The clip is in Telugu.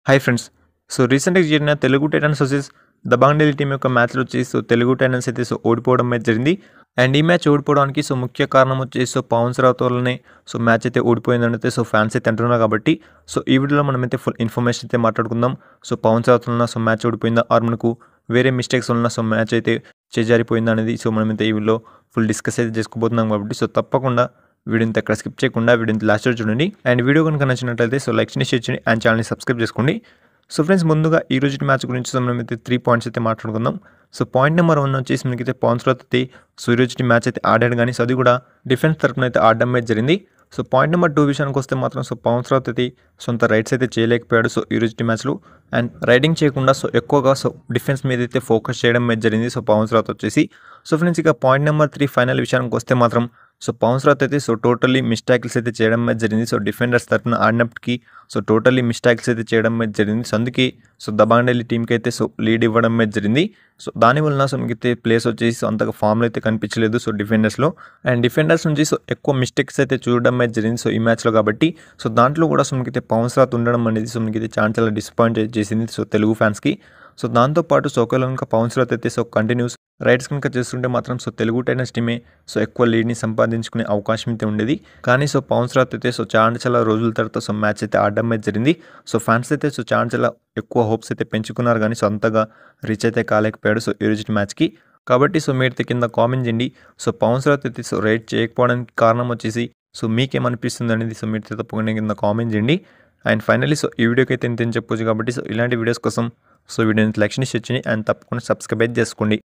Hi friends. రీసెంట్‌గా జరిగిన Telugu Titans versus Dabangg Delhi team యొక్క మ్యాచ్‌లో వచ్చేసి తెలుగు టైటన్స్ అయితే ఓడిపోవడం అయితే జరిగింది. అండ్ ఈ మ్యాచ్ ఓడిపోవడానికి ముఖ్య కారణం వచ్చేసి పవన్ రావుత్ వల్లనే మ్యాచ్ అయితే ఓడిపోయిందని అయితే ఫ్యాన్స్ అయితే అంటున్నారు కాబట్టి ఈ వీడియోలో మనమైతే ఫుల్ ఇన్ఫర్మేషన్ అయితే మాట్లాడుకుందాం. పవన్ రావుత్ వలన మ్యాచ్ ఓడిపోయిందా ఆర్ మనకు వేరే మిస్టేక్స్ వలన మ్యాచ్ అయితే చేజారిపోయిందా అనేది మనమైతే ఈ వీడియోలో ఫుల్ డిస్కస్ అయితే చేసుకోబోతున్నాం కాబట్టి తప్పకుండా వీడియోని ఎక్కడ స్కిప్ చేయకుండా వీడియోని లాస్ట్ వరకు చూడండి. అండ్ వీడియో కనుక నచ్చినట్లయితే లైక్ చేయండి, షేర్ చేయండి అండ్ ఛానల్ని సబ్స్క్రైబ్ చేసుకోండి. ఫ్రెండ్స్, ముందుగా ఈ రోజు మ్యాచ్ గురించి మనమైతే 3 పాయింట్స్ అయితే మాట్లాడుకుందాం. పాయింట్ నెంబర్ 1 వచ్చేసి మనకైతే పవన్ రావుత్ అయితే ఈ రోజు మ్యాచ్ అయితే ఆడాడు కానీ అది కూడా డిఫెన్స్ తరపున అయితే ఆడడం అయితే జరిగింది. పాయింట్ నెంబర్ 2 విషయానికి వస్తే మాత్రం పవన్ రావుత్ అయితే సొంత రైట్స్ అయితే చేయలేకపోయాడు ఈ రోజు మ్యాచ్లో. అండ్ రైడింగ్ చేయకుండా ఎక్కువగా డిఫెన్స్ మీద అయితే ఫోకస్ చేయడం అయితే జరిగింది పవన్ రావుత్ వచ్చేసి. ఫ్రెండ్స్, ఇక పాయింట్ నెంబర్ 3 ఫైనల్ విషయానికి వస్తే మాత్రం పవన్ రావుత్ అయితే టోటల్లీ మిస్టేక్స్ అయితే చేయడం అయితే జరిగింది. డిఫెండర్స్ తరపున ఆడినప్పటికీ టోటల్లీ మిస్టేక్స్ అయితే చేయడం అయితే జరిగింది. అందుకే దబాంగ్ ఢిల్లీ టీంకి అయితే లీడ్ ఇవ్వడం అయితే జరిగింది. దానివల్ల మనకైతే ప్లేస్ వచ్చేసి అంతగా ఫామ్లో అయితే కనిపించలేదు డిఫెండర్స్లో. అండ్ డిఫెండర్స్ నుంచి ఎక్కువ మిస్టేక్స్ అయితే చూడడం అయితే జరిగింది ఈ మ్యాచ్లో కాబట్టి దాంట్లో కూడా మనకైతే పవన్ రావుత్ ఉండడం అనేది మనకైతే చాలా డిసప్పాయింట్ చేసింది తెలుగు ఫ్యాన్స్కి. దాంతోపాటు ఒకవేళ కనుక పవన్ రావుత్ అయితే కంటిన్యూస్ రైడ్స్ కనుక చేస్తుంటే మాత్రం తెలుగు టైటన్స్ టీమే ఎక్కువ లీడ్ని సంపాదించుకునే అవకాశం అయితే ఉండేది. కానీ పవన్ రావుత్ అయితే చాలా రోజుల తర్వాత మ్యాచ్ అయితే ఆడడం అయితే జరిగింది. ఫ్యాన్స్ అయితే చాలా ఎక్కువ హోప్స్ అయితే పెంచుకున్నారు కానీ అంతగా రీచ్ అయితే కాలేకపోయాడు ఈ రోజు మ్యాచ్కి. కాబట్టి మీరైతే కింద కామెంట్ చేయండి. పవన్ రావుత్ అయితే రైడ్ చేయకపోవడానికి కారణం వచ్చేసి మీకేమనిపిస్తుంది అనేది మీరు తప్పకుండా కింద కామెంట్ చేయండి. అండ్ ఫైనల్లీ ఈ వీడియోకి అయితే ఇంత చెప్పొచ్చు కాబట్టి ఇలాంటి వీడియోస్ కోసం వీడియోని లైక్ చేయండి, షేర్ చేయండి అండ్ తప్పకుండా సబ్స్క్రైబ్ చేసుకోండి.